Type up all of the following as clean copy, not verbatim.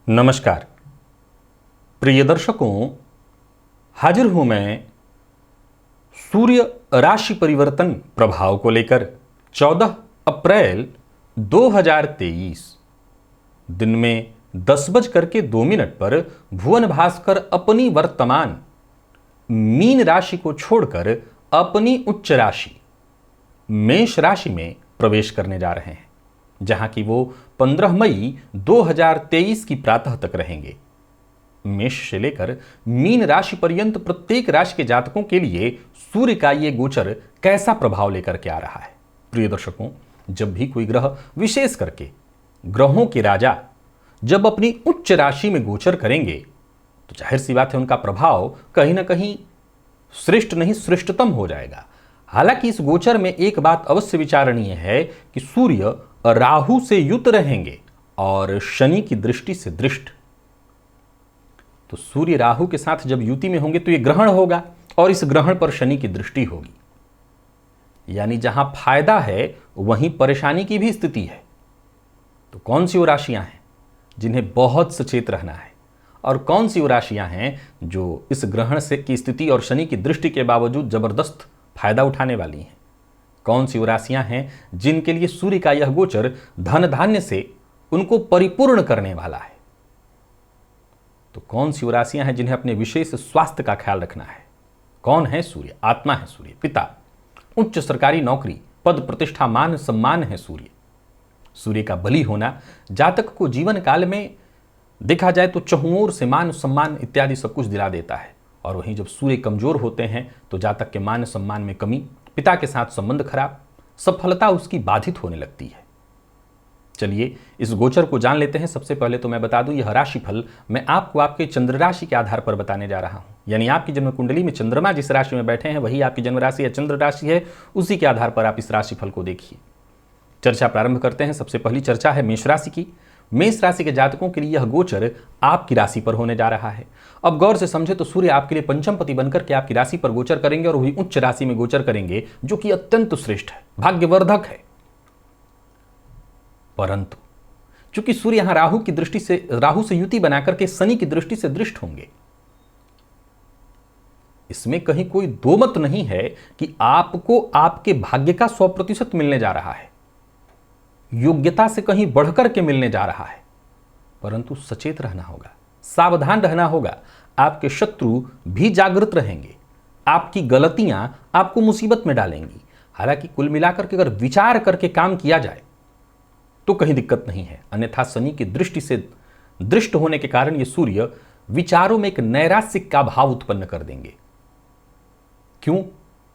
नमस्कार प्रिय दर्शकों, हाजिर हूं मैं सूर्य राशि परिवर्तन प्रभाव को लेकर। 14 अप्रैल 2023 दिन में 10:02 पर भुवन भास्कर अपनी वर्तमान मीन राशि को छोड़कर अपनी उच्च राशि मेष राशि में प्रवेश करने जा रहे हैं, जहां की वो 15 मई 2023 की प्रातः तक रहेंगे। मेष से लेकर मीन राशि पर्यंत प्रत्येक राशि के जातकों के लिए सूर्य का ये गोचर कैसा प्रभाव लेकर के आ रहा है। प्रिय दर्शकों, जब भी कोई ग्रह, विशेष करके ग्रहों के राजा, जब अपनी उच्च राशि में गोचर करेंगे तो जाहिर सी बात है उनका प्रभाव कहीं ना कहीं श्रेष्ठ नहीं श्रेष्ठतम हो जाएगा। हालांकि इस गोचर में एक बात अवश्य विचारणीय है कि सूर्य राहु से युत रहेंगे और शनि की दृष्टि से दृष्ट। तो सूर्य राहु के साथ जब युति में होंगे तो यह ग्रहण होगा और इस ग्रहण पर शनि की दृष्टि होगी, यानी जहां फायदा है वहीं परेशानी की भी स्थिति है। तो कौन सी वो राशियां हैं जिन्हें बहुत सचेत रहना है और कौन सी वो राशियां हैं जो इस ग्रहण से की स्थिति और शनि की दृष्टि के बावजूद जबरदस्त फायदा उठाने वाली हैं? कौन सी वो राशियां हैं जिनके लिए सूर्य का यह गोचर धन धान्य से उनको परिपूर्ण करने वाला है? तो कौन सी वो राशियां हैं जिन्हें अपने विशेष स्वास्थ्य का ख्याल रखना है? कौन है सूर्य? आत्मा है सूर्य, पिता, उच्च सरकारी नौकरी, पद प्रतिष्ठा, मान सम्मान है सूर्य। सूर्य का बली होना जातक को जीवन काल में देखा जाए तो चहुओर से मान सम्मान इत्यादि सब कुछ दिला देता है, और वहीं जब सूर्य कमजोर होते हैं तो जातक के मान सम्मान में कमी, पिता के साथ संबंध खराब, सफलता उसकी बाधित होने लगती है। चलिए इस गोचर को जान लेते हैं। सबसे पहले तो मैं बता दूं, यह राशिफल मैं आपको आपके चंद्र राशि के आधार पर बताने जा रहा हूं, यानी आपकी जन्म कुंडली में चंद्रमा जिस राशि में बैठे हैं वही आपकी जन्म राशि या चंद्र राशि है, उसी के आधार पर आप इस राशिफल को देखिए। चर्चा प्रारंभ करते हैं। सबसे पहली चर्चा है मेष राशि की। मेष राशि के जातकों के लिए यह गोचर आपकी राशि पर होने जा रहा है। अब गौर से समझे तो सूर्य आपके लिए पंचम पति बनकर के आपकी राशि पर गोचर करेंगे और वही उच्च राशि में गोचर करेंगे, जो कि अत्यंत श्रेष्ठ है, भाग्यवर्धक है। परंतु चूंकि सूर्य यहां राहु से युति बनाकर के शनि की दृष्टि से दृष्ट होंगे, इसमें कहीं कोई दो मत नहीं है कि आपको आपके भाग्य का 100% मिलने जा रहा है, योग्यता से कहीं बढ़कर के मिलने जा रहा है। परंतु सचेत रहना होगा, सावधान रहना होगा। आपके शत्रु भी जागृत रहेंगे, आपकी गलतियां आपको मुसीबत में डालेंगी। हालांकि कुल मिलाकर के अगर विचार करके काम किया जाए तो कहीं दिक्कत नहीं है, अन्यथा शनि की दृष्टि से दृष्ट होने के कारण ये सूर्य विचारों में एक नैराश्यक का भाव उत्पन्न कर देंगे। क्यों?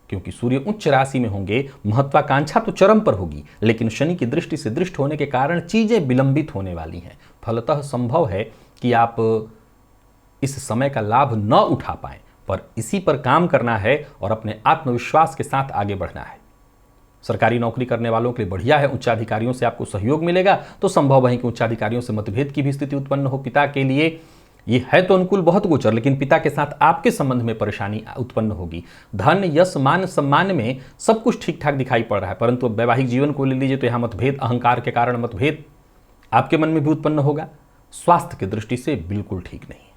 क्योंकि सूर्य उच्च राशि में होंगे, महत्वाकांक्षा तो चरम पर होगी, लेकिन शनि की दृष्टि से दृष्ट होने के कारण चीजें विलंबित होने वाली हैं। फलतः संभव है कि आप इस समय का लाभ न उठा पाएं, पर इसी पर काम करना है और अपने आत्मविश्वास के साथ आगे बढ़ना है। सरकारी नौकरी करने वालों के लिए बढ़िया है, उच्चाधिकारियों से आपको सहयोग मिलेगा, तो संभव है कि उच्चाधिकारियों से मतभेद की भी स्थिति उत्पन्न हो। पिता के लिए ये है तो अनुकूल बहुत गोचर, लेकिन पिता के साथ आपके संबंध में परेशानी उत्पन्न होगी। धन, यश, मान सम्मान में सब कुछ ठीक ठाक दिखाई पड़ रहा है, परंतु वैवाहिक जीवन को ले लीजिए तो यहां मतभेद, अहंकार के कारण मतभेद आपके मन में भी उत्पन्न होगा। स्वास्थ्य की दृष्टि से बिल्कुल ठीक नहीं है।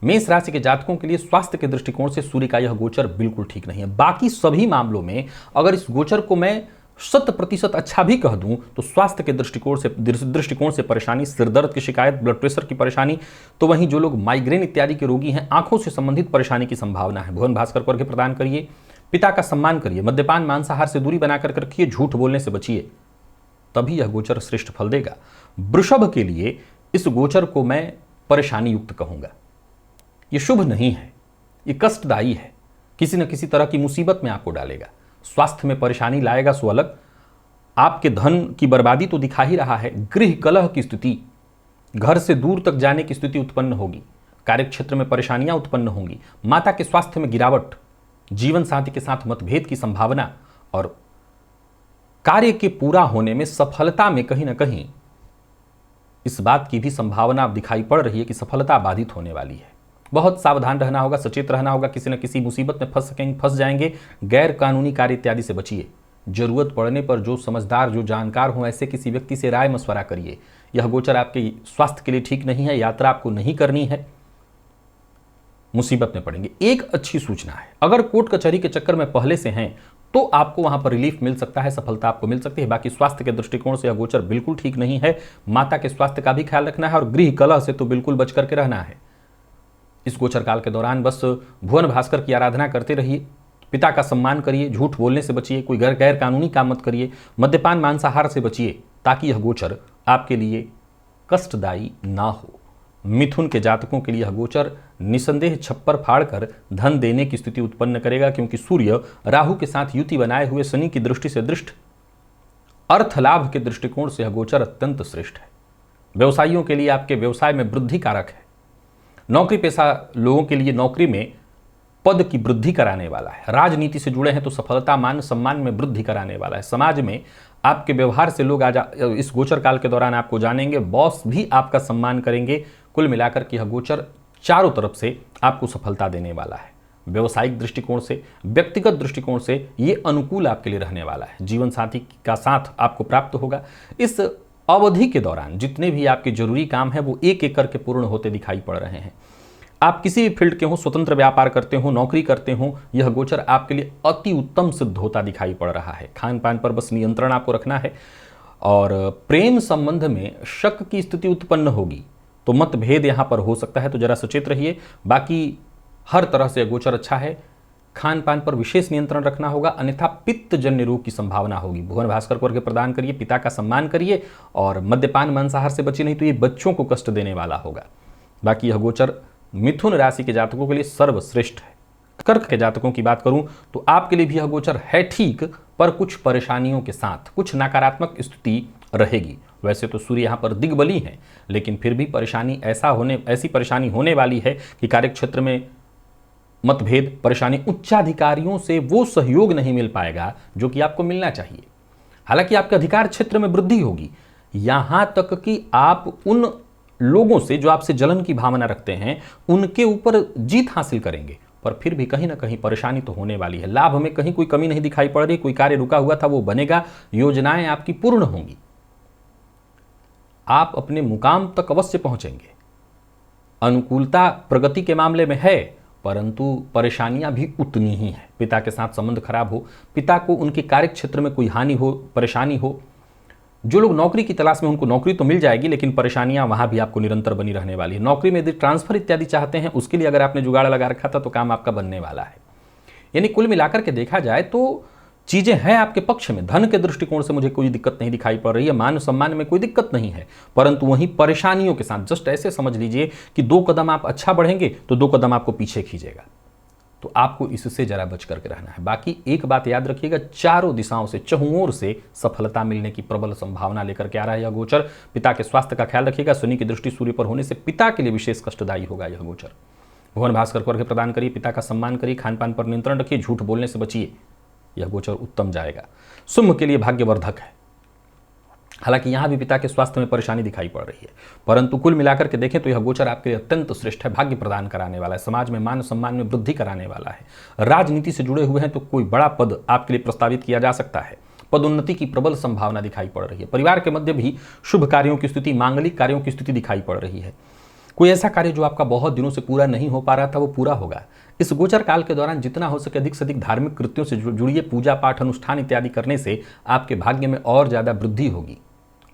मेष राशि के जातकों के लिए स्वास्थ्य के दृष्टिकोण से सूर्य का यह गोचर बिल्कुल ठीक नहीं है। बाकी सभी मामलों में अगर इस गोचर को मैं 100% अच्छा भी कह दूं तो स्वास्थ्य के दृष्टिकोण से परेशानी, सिरदर्द की शिकायत, ब्लड प्रेशर की परेशानी, तो वहीं जो लोग माइग्रेन इत्यादि के रोगी हैं, आंखों से संबंधित परेशानी की संभावना है। भुवन भास्कर को अर्घ्य प्रदान करिए, पिता का सम्मान करिए, मद्यपान मांसाहार से दूरी बनाकर रखिए, झूठ बोलने से बचिए, तभी यह गोचर श्रेष्ठ फल देगा। वृषभ के लिए इस गोचर को मैं परेशानी युक्त कहूंगा। यह शुभ नहीं है, यह कष्टदायी है, किसी न किसी तरह की मुसीबत में आपको डालेगा, स्वास्थ्य में परेशानी लाएगा सो अलग, आपके धन की बर्बादी तो दिखा ही रहा है। गृह कलह की स्थिति, घर से दूर तक जाने की स्थिति उत्पन्न होगी, कार्यक्षेत्र में परेशानियां उत्पन्न होंगी, माता के स्वास्थ्य में गिरावट, जीवन साथी के साथ मतभेद की संभावना, और कार्य के पूरा होने में सफलता में कहीं ना कहीं इस बात की भी संभावना अब दिखाई पड़ रही है कि सफलता बाधित होने वाली है। बहुत सावधान रहना होगा, सचेत रहना होगा, किसी न किसी मुसीबत में फंस जाएंगे। गैर कानूनी कार्य इत्यादि से बचिए। जरूरत पड़ने पर जो समझदार, जो जानकार हो, ऐसे किसी व्यक्ति से राय मशवरा करिए। यह गोचर आपके स्वास्थ्य के लिए ठीक नहीं है, यात्रा आपको नहीं करनी है, मुसीबत में पड़ेंगे। एक अच्छी सूचना है, अगर कोर्ट कचहरी के चक्कर में पहले से हैं तो आपको वहां पर रिलीफ मिल सकता है, सफलता आपको मिल सकती है। बाकी स्वास्थ्य के दृष्टिकोण से यह गोचर बिल्कुल ठीक नहीं है। माता के स्वास्थ्य का भी ख्याल रखना है और गृह कलह से तो बिल्कुल बच करके रहना है। इस गोचर काल के दौरान बस भुवन भास्कर की आराधना करते रहिए, पिता का सम्मान करिए, झूठ बोलने से बचिए, कोई गैर कानूनी काम मत करिए, मद्यपान मांसाहार से बचिए, ताकि यह गोचर आपके लिए कष्टदायी ना हो। मिथुन के जातकों के लिए यह गोचर निसंदेह छप्पर फाड़कर धन देने की स्थिति उत्पन्न करेगा, क्योंकि सूर्य राहु के साथ युति बनाए हुए शनि की दृष्टि से दृष्ट अर्थ लाभ के दृष्टिकोण से यह गोचर अत्यंत श्रेष्ठ है। व्यवसायियों के लिए आपके व्यवसाय में वृद्धि कारक है। नौकरी पेशा लोगों के लिए नौकरी में पद की वृद्धि कराने वाला है। राजनीति से जुड़े हैं तो सफलता मान सम्मान में वृद्धि कराने वाला है। समाज में आपके व्यवहार से लोग इस गोचर काल के दौरान आपको जानेंगे, बॉस भी आपका सम्मान करेंगे। कुल मिलाकर के यह गोचर चारों तरफ से आपको सफलता देने वाला है। व्यवसायिक दृष्टिकोण से, व्यक्तिगत दृष्टिकोण से ये अनुकूल आपके लिए रहने वाला है। जीवन साथी का साथ आपको प्राप्त होगा। इस अवधि के दौरान जितने भी आपके जरूरी काम हैं वो एक एक करके पूर्ण होते दिखाई पड़ रहे हैं। आप किसी भी फील्ड के हो, स्वतंत्र व्यापार करते हो, नौकरी करते हो, यह गोचर आपके लिए अति उत्तम सिद्ध होता दिखाई पड़ रहा है। खान पान पर बस नियंत्रण आपको रखना है। और प्रेम संबंध में शक की स्थिति उत्पन्न होगी तो मतभेद यहां पर हो सकता है, तो जरा सचेत रहिए। बाकी हर तरह से गोचर अच्छा है। खान पान पर विशेष नियंत्रण रखना होगा, अन्यथा पित्तजन्य रोग की संभावना होगी। भुवन भास्कर को अर्घ्य प्रदान करिए, पिता का सम्मान करिए और मद्यपान मांसाहार से बचिए, नहीं तो ये बच्चों को कष्ट देने वाला होगा। बाकी यह गोचर मिथुन राशि के जातकों के लिए सर्वश्रेष्ठ है। कर्क के जातकों की बात करूं तो आपके लिए भी यह गोचर है ठीक, पर कुछ परेशानियों के साथ, कुछ नकारात्मक स्थिति रहेगी। वैसे तो सूर्य यहाँ पर दिग्बली है, लेकिन फिर भी ऐसी परेशानी होने वाली है कि कार्यक्षेत्र में मतभेद, परेशानी, उच्चाधिकारियों से वो सहयोग नहीं मिल पाएगा जो कि आपको मिलना चाहिए। हालांकि आपके अधिकार क्षेत्र में वृद्धि होगी, यहां तक कि आप उन लोगों से जो आपसे जलन की भावना रखते हैं उनके ऊपर जीत हासिल करेंगे, पर फिर भी कहीं ना कहीं परेशानी तो होने वाली है। लाभ में कहीं कोई कमी नहीं दिखाई पड़ रही, कोई कार्य रुका हुआ था वो बनेगा, योजनाएं आपकी पूर्ण होंगी, आप अपने मुकाम तक अवश्य पहुंचेंगे। अनुकूलता प्रगति के मामले में है, परंतु परेशानियां भी उतनी ही हैं। पिता के साथ संबंध खराब हो, पिता को उनके कार्य क्षेत्र में कोई हानि हो, परेशानी हो। जो लोग नौकरी की तलाश में, उनको नौकरी तो मिल जाएगी, लेकिन परेशानियां वहां भी आपको निरंतर बनी रहने वाली है। नौकरी में यदि ट्रांसफर इत्यादि चाहते हैं, उसके लिए अगर आपने जुगाड़ लगा रखा था तो काम आपका बनने वाला है। यानी कुल मिलाकर के देखा जाए तो चीजें हैं आपके पक्ष में। धन के दृष्टिकोण से मुझे कोई दिक्कत नहीं दिखाई पड़ रही है, मान सम्मान में कोई दिक्कत नहीं है, परंतु वहीं परेशानियों के साथ, जस्ट ऐसे समझ लीजिए कि 2 कदम आप अच्छा बढ़ेंगे तो 2 कदम आपको पीछे खींचेगा, तो आपको इससे जरा बच करके रहना है। बाकी एक बात याद रखिएगा, चारों दिशाओं से, चहुओर से सफलता मिलने की प्रबल संभावना लेकर के आ रहा है यह गोचर। पिता के स्वास्थ्य का ख्याल रखिएगा, शनि की दृष्टि सूर्य पर होने से पिता के लिए विशेष कष्टदायी होगा यह गोचर। भुवन भास्कर को अर्घ्य प्रदान करिए, पिता का सम्मान करिए, खान पान पर नियंत्रण रखिए, झूठ बोलने से बचिए, यह गोचर उत्तम जाएगा। शुंभ के लिए भाग्यवर्धक है। हालांकि यहां भी पिता के स्वास्थ्य में परेशानी दिखाई पड़ रही है, परंतु कुल मिलाकर के देखें तो यह गोचर आपके लिए अत्यंत श्रेष्ठ है। भाग्य प्रदान कराने वाला है, समाज में मान सम्मान में वृद्धि कराने वाला है। राजनीति से जुड़े हुए हैं तो कोई बड़ा पद आपके लिए प्रस्तावित किया जा सकता है। पदोन्नति की प्रबल संभावना दिखाई पड़ रही है। परिवार के मध्य भी शुभ कार्यों की स्थिति, मांगलिक कार्यों की स्थिति दिखाई पड़ रही है। कोई ऐसा कार्य जो आपका बहुत दिनों से पूरा नहीं हो पा रहा था वो पूरा होगा। इस गोचर काल के दौरान जितना हो सके अधिक से अधिक धार्मिक कृत्यों से जुड़िए, पूजा पाठ अनुष्ठान इत्यादि करने से आपके भाग्य में और ज्यादा वृद्धि होगी।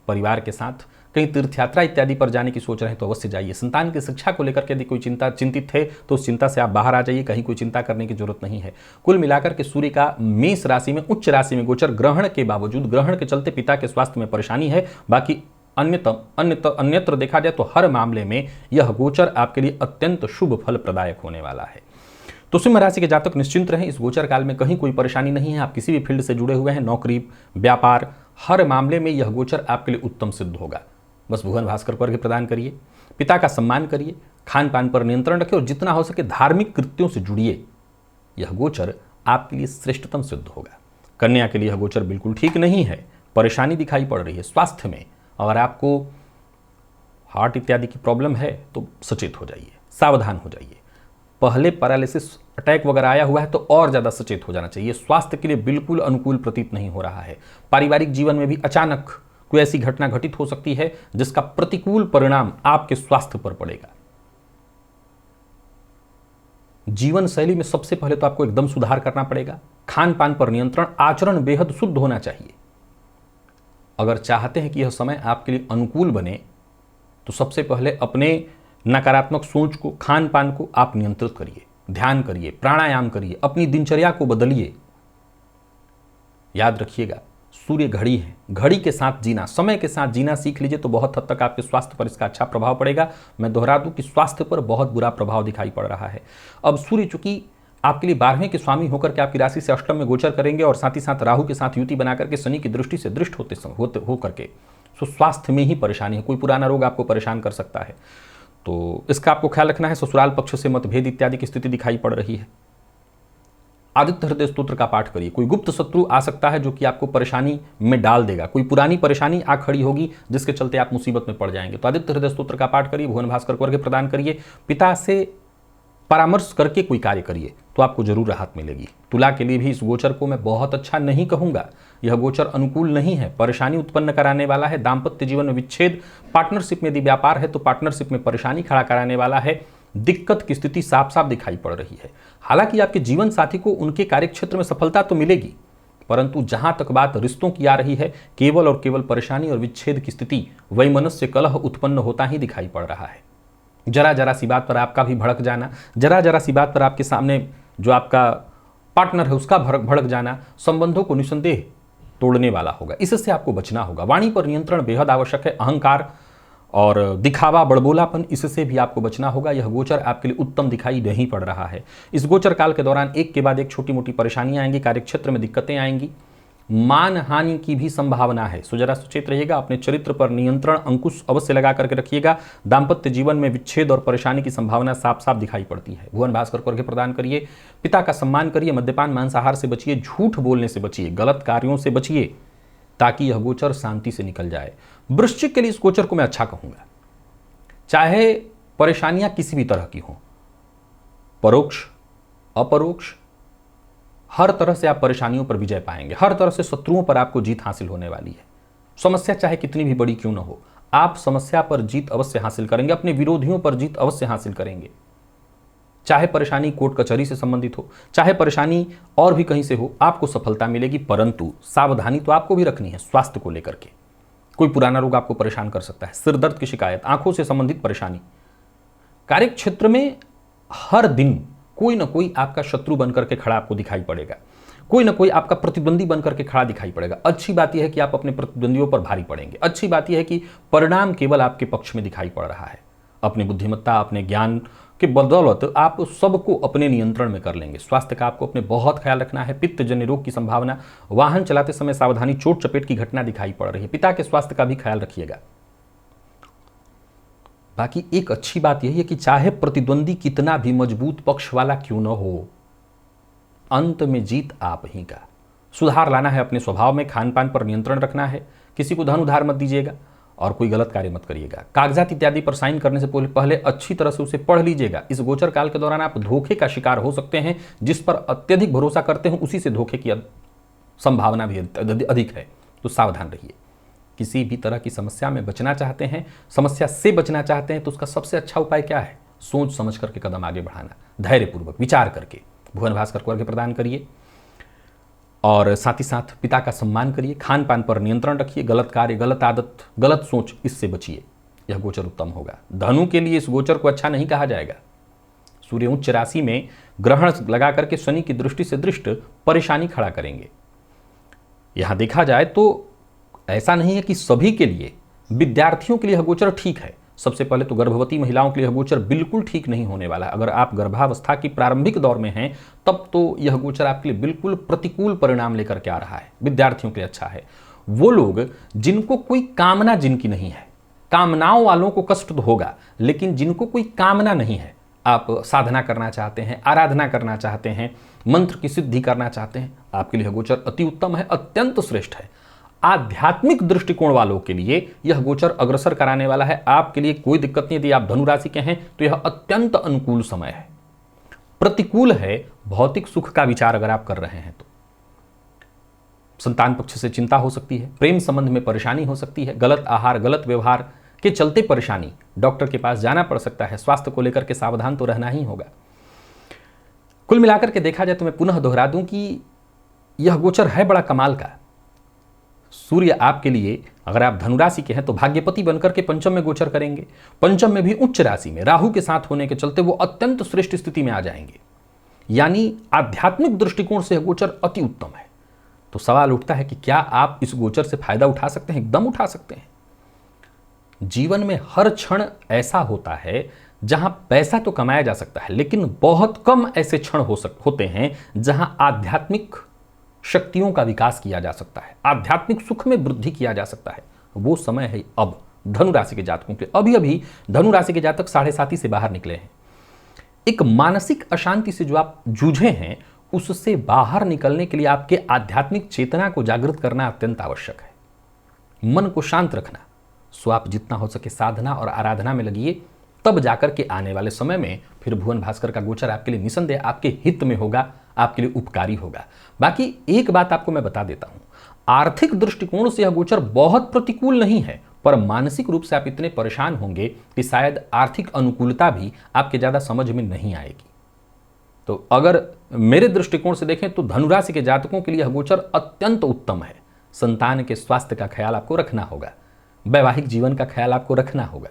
परिवार के साथ कहीं तीर्थ यात्रा इत्यादि पर जाने की सोच रहे हैं तो अवश्य जाइए। संतान की शिक्षा को लेकर के यदि कोई चिंतित है तो उस चिंता से आप बाहर आ जाइए, कहीं कोई चिंता करने की जरूरत नहीं है। कुल मिलाकर के सूर्य का मेष राशि में, उच्च राशि में गोचर ग्रहण के बावजूद, ग्रहण के चलते पिता के स्वास्थ्य में परेशानी है। बाकी अन्यत्र देखा जाए तो हर मामले में यह गोचर आपके लिए अत्यंत शुभ फल प्रदायक होने वाला है। तो सिंह राशि के जातक निश्चिंत रहें, इस गोचर काल में कहीं कोई परेशानी नहीं है। आप किसी भी फील्ड से जुड़े हुए हैं, नौकरी, व्यापार, हर मामले में यह गोचर आपके लिए उत्तम सिद्ध होगा। बस भुवन भास्कर को अर्घ्य प्रदान करिए, पिता का सम्मान करिए, खान पान पर नियंत्रण रखिए और जितना हो सके धार्मिक कृत्यों से जुड़िए। यह गोचर आपके लिए श्रेष्ठतम सिद्ध होगा। कन्या के लिए यह गोचर बिल्कुल ठीक नहीं है, परेशानी दिखाई पड़ रही है स्वास्थ्य में। अगर आपको हार्ट इत्यादि की प्रॉब्लम है तो सचेत हो जाइए, सावधान हो जाइए। पहले पैरालिसिस, अटैक वगैरह आया हुआ है तो और ज़्यादा सचेत हो जाना चाहिए। स्वास्थ्य के लिए बिल्कुल अनुकूल प्रतीत नहीं हो रहा है। पारिवारिक जीवन में भी अचानक कोई ऐसी घटना घटित हो सकती है जिसका प्रतिकूल परिणाम आपके स्वास्थ्य पर पड़ेगा। जीवन शैली में सबसे पहले तो आपको एकदम सुधार करना पड़ेगा। खान पान पर नियंत्रण, आचरण बेहद शुद्ध होना चाहिए। अगर चाहते हैं कि यह समय आपके लिए अनुकूल बने तो सबसे पहले अपने नकारात्मक सोच को, खान पान को आप नियंत्रित करिए, ध्यान करिए, प्राणायाम करिए, अपनी दिनचर्या को बदलिए। याद रखिएगा, सूर्य घड़ी है, घड़ी के साथ जीना, समय के साथ जीना सीख लीजिए तो बहुत हद तक आपके स्वास्थ्य पर इसका अच्छा प्रभाव पड़ेगा। मैं दोहरा दूं कि स्वास्थ्य पर बहुत बुरा प्रभाव दिखाई पड़ रहा है। अब सूर्य चूंकि आपके लिए 12वें के स्वामी होकर के आपकी राशि से अष्टम में गोचर करेंगे और साथ ही साथ राहु के साथ युति बना करके शनि की दृष्टि से दृष्ट होकर के, तो स्वास्थ्य में ही परेशानी है। कोई पुराना रोग आपको परेशान कर सकता है, तो इसका आपको ख्याल रखना है। ससुराल पक्ष से मतभेद इत्यादि की स्थिति दिखाई पड़ रही है। आदित्य हृदय स्तोत्र का पाठ करिए। कोई गुप्त शत्रु आ सकता है जो कि आपको परेशानी में डाल देगा, कोई पुरानी परेशानी आ खड़ी होगी जिसके चलते आप मुसीबत में पड़ जाएंगे। तो आदित्य हृदय स्तोत्र का पाठ करिए, भुवन भास्कर को अर्घ्य प्रदान करिए, पिता से परामर्श करके कोई कार्य करिए तो आपको जरूर राहत मिलेगी। तुला के लिए भी इस गोचर को मैं बहुत अच्छा नहीं कहूंगा। यह गोचर अनुकूल नहीं है, परेशानी उत्पन्न कराने वाला है। दाम्पत्य जीवन में विच्छेद, पार्टनरशिप में यदि व्यापार है तो पार्टनरशिप में परेशानी खड़ा कराने वाला है। दिक्कत की स्थिति साफ साफ दिखाई पड़ रही है। हालांकि आपके जीवन साथी को उनके कार्यक्षेत्र में सफलता तो मिलेगी, परंतु जहां तक बात रिश्तों की आ रही है, केवल और केवल परेशानी और विच्छेद की स्थिति, वैमनस्य कलह उत्पन्न होता ही दिखाई पड़ रहा है। जरा जरा सी बात पर आपका भी भड़क जाना, जरा जरा सी बात पर आपके सामने जो आपका पार्टनर है उसका भड़क जाना संबंधों को निसंदेह तोड़ने वाला होगा। इससे आपको बचना होगा। वाणी पर नियंत्रण बेहद आवश्यक है। अहंकार और दिखावा, बड़बोलापन, इससे भी आपको बचना होगा। यह गोचर आपके लिए उत्तम दिखाई नहीं पड़ रहा है। इस गोचर काल के दौरान एक के बाद एक छोटी मोटी परेशानियां आएंगी, कार्यक्षेत्र में दिक्कतें आएंगी, मान हानि की भी संभावना है। सो जरा सचेत रहिएगा, अपने चरित्र पर नियंत्रण अंकुश अवश्य लगा करके रखिएगा। दाम्पत्य जीवन में विच्छेद और परेशानी की संभावना साफ साफ दिखाई पड़ती है। भुवन भास्कर को अर्घ्य प्रदान करिए, पिता का सम्मान करिए, मद्यपान मांसाहार से बचिए, झूठ बोलने से बचिए, गलत कार्यों से बचिए, ताकि यह गोचर शांति से निकल जाए। वृश्चिक के लिए इस गोचर को मैं अच्छा कहूंगा। चाहे परेशानियां किसी भी तरह की हों, परोक्ष अपरोक्ष, हर तरह से आप परेशानियों पर विजय पाएंगे। हर तरह से शत्रुओं पर आपको जीत हासिल होने वाली है। समस्या चाहे कितनी भी बड़ी क्यों न हो, आप समस्या पर जीत अवश्य हासिल करेंगे, अपने विरोधियों पर जीत अवश्य हासिल करेंगे। चाहे परेशानी कोर्ट कचहरी से संबंधित हो, चाहे परेशानी और भी कहीं से हो, आपको सफलता मिलेगी। परंतु सावधानी तो आपको भी रखनी है स्वास्थ्य को लेकर के। कोई पुराना रोग आपको परेशान कर सकता है, सिर दर्द की शिकायत, आंखों से संबंधित परेशानी। कार्यक्षेत्र में हर दिन कोई ना कोई आपका शत्रु बनकर के खड़ा आपको दिखाई पड़ेगा, कोई ना कोई आपका प्रतिद्वंदी बनकर के खड़ा दिखाई पड़ेगा। अच्छी बात यह है कि आप अपने प्रतिद्वंदियों पर भारी पड़ेंगे। अच्छी बात यह है कि परिणाम केवल आपके पक्ष में दिखाई पड़ रहा है। अपनी बुद्धिमत्ता, अपने ज्ञान के बदौलत आप सबको अपने नियंत्रण में कर लेंगे। स्वास्थ्य का आपको अपने बहुत ख्याल रखना है। पित्तजन्य रोग की संभावना, वाहन चलाते समय सावधानी, चोट चपेट की घटना दिखाई पड़ रही है। पिता के स्वास्थ्य का भी ख्याल रखिएगा। बाकी एक अच्छी बात यही है कि चाहे प्रतिद्वंदी कितना भी मजबूत पक्ष वाला क्यों न हो, अंत में जीत आप ही का। सुधार लाना है अपने स्वभाव में, खान पान पर नियंत्रण रखना है, किसी को धन उधार मत दीजिएगा और कोई गलत कार्य मत करिएगा। कागजात इत्यादि पर साइन करने से पहले अच्छी तरह से उसे पढ़ लीजिएगा। इस गोचर काल के दौरान आप धोखे का शिकार हो सकते हैं। जिस पर अत्यधिक भरोसा करते हैं उसी से धोखे की संभावना भी अधिक है, तो सावधान रहिए। किसी भी तरह की समस्या में बचना चाहते हैं, समस्या से बचना चाहते हैं, तो उसका सबसे अच्छा उपाय क्या है? सोच समझ करके कदम आगे बढ़ाना, धैर्यपूर्वक विचार करके। भुवन भास्कर को अर्घ्य प्रदान करिए और साथ ही साथ पिता का सम्मान करिए। खान पान पर नियंत्रण रखिए, गलत कार्य, गलत आदत, गलत सोच, इससे बचिए। यह गोचर उत्तम होगा। धनु के लिए इस गोचर को अच्छा नहीं कहा जाएगा। सूर्य उच्च राशि में ग्रहण लगा करके शनि की दृष्टि से दृष्ट परेशानी खड़ा करेंगे। यहां देखा जाए तो ऐसा नहीं है कि सभी के लिए, विद्यार्थियों के लिए यह गोचर ठीक है। सबसे पहले तो गर्भवती महिलाओं के लिए यह गोचर बिल्कुल ठीक नहीं होने वाला है। अगर आप गर्भावस्था की प्रारंभिक दौर में हैं तब तो यह गोचर आपके लिए बिल्कुल प्रतिकूल परिणाम लेकर के आ रहा है। विद्यार्थियों के लिए अच्छा है। वो लोग जिनको कोई कामना जिनकी नहीं है, कामनाओं वालों को कष्ट तो होगा, लेकिन जिनको कोई कामना नहीं है, आप साधना करना चाहते हैं, आराधना करना चाहते हैं, मंत्र की सिद्धि करना चाहते हैं, आपके लिए गोचर अति उत्तम है, अत्यंत श्रेष्ठ है। आध्यात्मिक दृष्टिकोण वालों के लिए यह गोचर अग्रसर कराने वाला है। आपके लिए कोई दिक्कत नहीं। यदि आप धनु राशि के हैं तो यह अत्यंत अनुकूल समय है। प्रतिकूल है भौतिक सुख का विचार अगर आप कर रहे हैं तो। संतान पक्ष से चिंता हो सकती है, प्रेम संबंध में परेशानी हो सकती है, गलत आहार गलत व्यवहार के चलते परेशानी, डॉक्टर के पास जाना पड़ सकता है। स्वास्थ्य को लेकर के सावधान तो रहना ही होगा। कुल मिलाकर के देखा जाए तो मैं पुनः दोहरा दूं कि यह गोचर है बड़ा कमाल का। सूर्य आपके लिए, अगर आप धनु राशि के हैं तो भाग्यपति बनकर के पंचम में गोचर करेंगे। पंचम में भी उच्च राशि में राहु के साथ होने के चलते वो अत्यंत श्रेष्ठ स्थिति में आ जाएंगे, यानी आध्यात्मिक दृष्टिकोण से गोचर अति उत्तम है। तो सवाल उठता है कि क्या आप इस गोचर से फायदा उठा सकते हैं? एकदम उठा सकते हैं। जीवन में हर क्षण ऐसा होता है जहां पैसा तो कमाया जा सकता है, लेकिन बहुत कम ऐसे क्षण होते हैं जहां आध्यात्मिक शक्तियों का विकास किया जा सकता है, आध्यात्मिक सुख में वृद्धि किया जा सकता है। वो समय है अब धनु राशि के जातकों के। अभी अभी धनु राशि के जातक 7.5 से बाहर निकले हैं। एक मानसिक अशांति से जो आप जूझे हैं, उससे बाहर निकलने के लिए आपके आध्यात्मिक चेतना को जागृत करना अत्यंत आवश्यक है। मन को शांत रखना, सो आप जितना हो सके साधना और आराधना में लगिए, तब जाकर के आने वाले समय में फिर भुवन भास्कर का गोचर आपके लिए निसंदेह आपके हित में होगा, आपके लिए उपकारी होगा। बाकी एक बात आपको मैं बता देता हूं, आर्थिक दृष्टिकोण से यह गोचर बहुत प्रतिकूल नहीं है, पर मानसिक रूप से आप इतने परेशान होंगे कि शायद आर्थिक अनुकूलता भी आपके ज्यादा समझ में नहीं आएगी। तो अगर मेरे दृष्टिकोण से देखें तो धनुराशि के जातकों के लिए यह गोचर अत्यंत उत्तम है। संतान के स्वास्थ्य का ख्याल आपको रखना होगा, वैवाहिक जीवन का ख्याल आपको रखना होगा,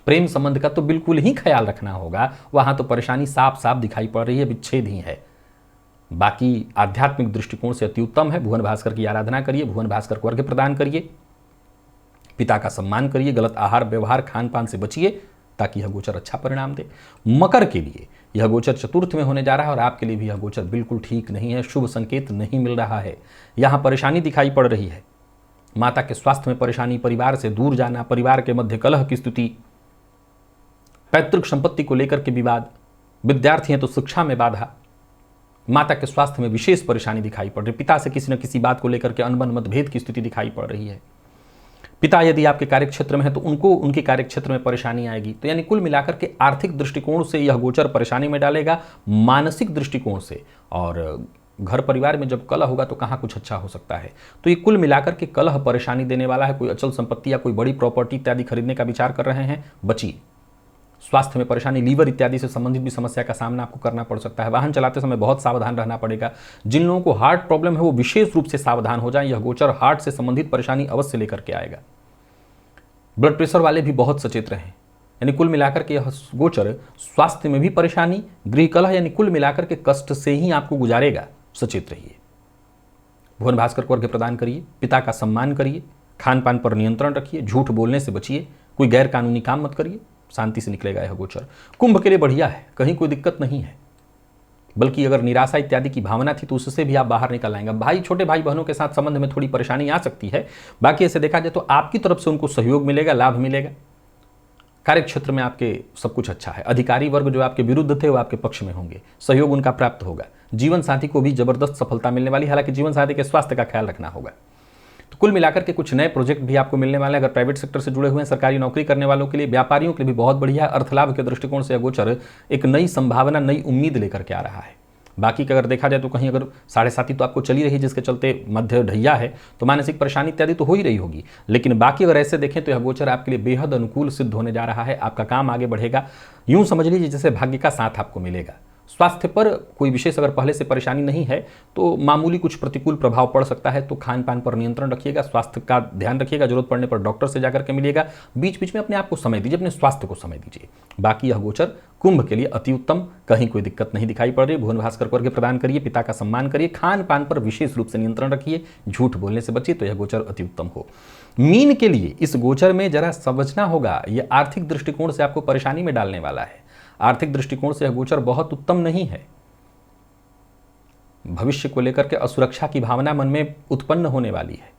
प्रेम संबंध का तो बिल्कुल ही ख्याल रखना होगा। वहां तो परेशानी साफ साफ दिखाई पड़ रही है, विच्छेद ही है। बाकी आध्यात्मिक दृष्टिकोण से अति उत्तम है। भुवन भास्कर की आराधना करिए, भुवन भास्कर को अर्घ्य प्रदान करिए, पिता का सम्मान करिए, गलत आहार व्यवहार खान पान से बचिए ताकि यह गोचर अच्छा परिणाम दे। मकर के लिए यह गोचर चतुर्थ में होने जा रहा है और आपके लिए भी यह गोचर बिल्कुल ठीक नहीं है, शुभ संकेत नहीं मिल रहा है। यहां परेशानी दिखाई पड़ रही है, माता के स्वास्थ्य में परेशानी, परिवार से दूर जाना, परिवार के मध्य कलह की स्थिति, पैतृक संपत्ति को लेकर के विवाद, विद्यार्थी हैं तो शिक्षा में बाधा, माता के स्वास्थ्य में विशेष परेशानी दिखाई पड़ रही, पिता से किसी न किसी बात को लेकर के अनबन मतभेद की स्थिति दिखाई पड़ रही है। पिता यदि आपके कार्यक्षेत्र में है तो उनको उनके कार्यक्षेत्र में परेशानी आएगी। तो यानी कुल मिलाकर के आर्थिक दृष्टिकोण से यह गोचर परेशानी में डालेगा, मानसिक दृष्टिकोण से और घर परिवार में जब कलह होगा तो कहाँ कुछ अच्छा हो सकता है। तो ये कुल मिलाकर के कलह परेशानी देने वाला है। कोई अचल संपत्ति या कोई बड़ी प्रॉपर्टी इत्यादि खरीदने का विचार कर रहे हैं, बचिए। स्वास्थ्य में परेशानी, लीवर इत्यादि से संबंधित भी समस्या का सामना आपको करना पड़ सकता है। वाहन चलाते समय बहुत सावधान रहना पड़ेगा। जिन लोगों को हार्ट प्रॉब्लम है वो विशेष रूप से सावधान हो जाएं, यह गोचर हार्ट से संबंधित परेशानी अवश्य लेकर के आएगा। ब्लड प्रेशर वाले भी बहुत सचेत रहें। यानी कुल मिलाकर के यह गोचर स्वास्थ्य में भी परेशानी, गृह कलह, यानी कुल मिलाकर के कष्ट से ही आपको गुजारेगा। सचेत रहिए। भुवन भास्कर को अर्घ्य प्रदान करिए, पिता का सम्मान करिए, खान पान पर नियंत्रण रखिए, झूठ बोलने से बचिए, कोई गैर कानूनी काम मत करिए, शांति से निकलेगा यह गोचर। कुंभ के लिए बढ़िया है, कहीं कोई दिक्कत नहीं है, बल्कि अगर निराशा इत्यादि की भावना थी तो उससे भी आप बाहर निकल आएंगे। भाई, छोटे भाई बहनों के साथ संबंध में थोड़ी परेशानी आ सकती है, बाकी ऐसे देखा जाए तो आपकी तरफ से उनको सहयोग मिलेगा, लाभ मिलेगा। कार्य क्षेत्र में आपके सब कुछ अच्छा है। अधिकारी वर्ग जो आपके विरुद्ध थे वो आपके पक्ष में होंगे, सहयोग उनका प्राप्त होगा। जीवन साथी को भी जबरदस्त सफलता मिलने वाली, हालांकि जीवन साथी के स्वास्थ्य का ख्याल रखना होगा। तो कुल मिलाकर के कुछ नए प्रोजेक्ट भी आपको मिलने वाले हैं। अगर प्राइवेट सेक्टर से जुड़े हुए हैं, सरकारी नौकरी करने वालों के लिए, व्यापारियों के लिए भी बहुत बढ़िया है। अर्थ लाभ के दृष्टिकोण से अगोचर एक नई संभावना, नई उम्मीद लेकर के आ रहा है। बाकी का अगर देखा जाए तो कहीं अगर 7.5 तो आपको चली रही, जिसके चलते मध्य ढैया है, तो मानसिक परेशानी इत्यादि तो हो ही रही होगी। लेकिन बाकी अगर ऐसे देखें तो यह गोचर आपके लिए बेहद अनुकूल सिद्ध होने जा रहा है। आपका काम आगे बढ़ेगा, यूं समझ लीजिए जैसे भाग्य का साथ आपको मिलेगा। स्वास्थ्य पर कोई विशेष अगर पहले से परेशानी नहीं है तो मामूली कुछ प्रतिकूल प्रभाव पड़ सकता है, तो खान पान पर नियंत्रण रखिएगा, स्वास्थ्य का ध्यान रखिएगा, जरूरत पड़ने पर डॉक्टर से जाकर के मिलिएगा। बीच बीच में अपने आप को समय दीजिए, अपने स्वास्थ्य को समय दीजिए। बाकी यह गोचर कुंभ के लिए अति उत्तम, कहीं कोई दिक्कत नहीं दिखाई पड़ रही। भुवन भास्कर को अर्घ्य प्रदान करिए, पिता का सम्मान करिए, खान पान पर विशेष रूप से नियंत्रण रखिए, झूठ बोलने से बचिए, तो यह गोचर अति उत्तम हो। मीन के लिए इस गोचर में जरा समझना होगा, यह आर्थिक दृष्टिकोण से आपको परेशानी में डालने वाला है। आर्थिक दृष्टिकोण से यह गोचर बहुत उत्तम नहीं है। भविष्य को लेकर के असुरक्षा की भावना मन में उत्पन्न होने वाली है।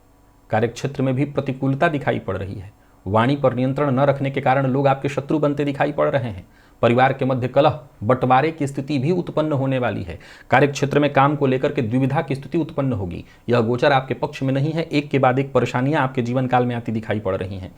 कार्यक्षेत्र में भी प्रतिकूलता दिखाई पड़ रही है। वाणी पर नियंत्रण न रखने के कारण लोग आपके शत्रु बनते दिखाई पड़ रहे हैं। परिवार के मध्य कलह, बंटवारे की स्थिति भी उत्पन्न होने वाली है। कार्यक्षेत्र में काम को लेकर के द्विविधा की स्थिति उत्पन्न होगी। यह गोचर आपके पक्ष में नहीं है, एक के बाद एक परेशानियां आपके जीवन काल में आती दिखाई पड़ रही हैं।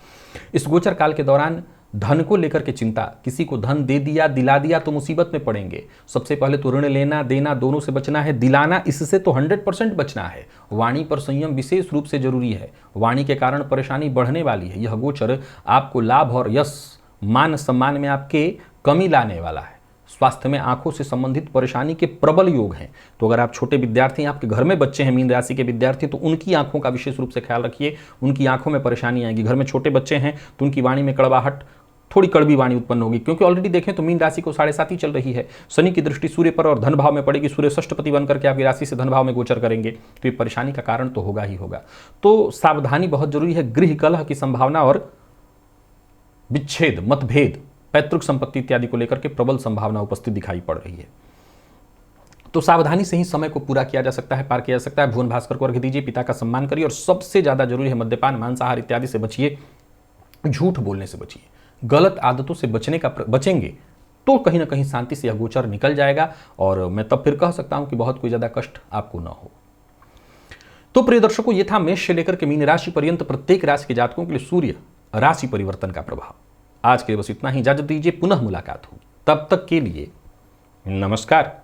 इस गोचर काल के दौरान धन को लेकर के चिंता, किसी को धन दे दिया, दिला दिया तो मुसीबत में पड़ेंगे। सबसे पहले तो ऋण लेना देना दोनों से बचना है, दिलाना इससे तो 100% बचना है। वाणी पर संयम विशेष रूप से जरूरी है, वाणी के कारण परेशानी बढ़ने वाली है। यह गोचर आपको लाभ और यश मान सम्मान में आपके कमी लाने वाला है। स्वास्थ्य में आंखों से संबंधित परेशानी के प्रबल योग हैं। तो अगर आप छोटे विद्यार्थी, आपके घर में बच्चे हैं मीन राशि के विद्यार्थी, तो उनकी आंखों का विशेष रूप से ख्याल रखिए, उनकी आंखों में परेशानी आएगी। घर में छोटे बच्चे हैं तो उनकी वाणी में कड़वाहट, थोड़ी कड़वी वाणी उत्पन्न होगी, क्योंकि ऑलरेडी देखें तो मीन राशि को 7.5 ही चल रही है। शनि की दृष्टि सूर्य पर और धन भाव में पड़ेगी, सूर्य षष्ठपति बनकर के आपकी राशि से धन भाव में गोचर करेंगे, तो ये परेशानी का कारण तो होगा ही होगा। तो सावधानी बहुत जरूरी है। गृह कलह की संभावना और विच्छेद, मतभेद, पैतृक संपत्ति इत्यादि को लेकर के प्रबल संभावना उपस्थित दिखाई पड़ रही है। तो सावधानी से ही समय को पूरा किया जा सकता है, पार किया जा सकता है। भुवन भास्कर को अर्घ्य दीजिए, पिता का सम्मान करिए, और सबसे ज्यादा जरूरी है मद्यपान, मांसाहार इत्यादि से बचिए, झूठ बोलने से बचिए। गलत आदतों से बचेंगे तो कहीं ना कहीं शांति से यह गोचर निकल जाएगा, और मैं तब फिर कह सकता हूं कि बहुत कोई ज्यादा कष्ट आपको न हो। तो प्रिय दर्शकों, ये था मेष से लेकर के मीन राशि पर्यंत प्रत्येक राशि के जातकों के लिए सूर्य राशि परिवर्तन का प्रभाव। आज के लिए बस इतना ही, इजाजत दीजिए, पुनः मुलाकात होगी। तब तक के लिए नमस्कार।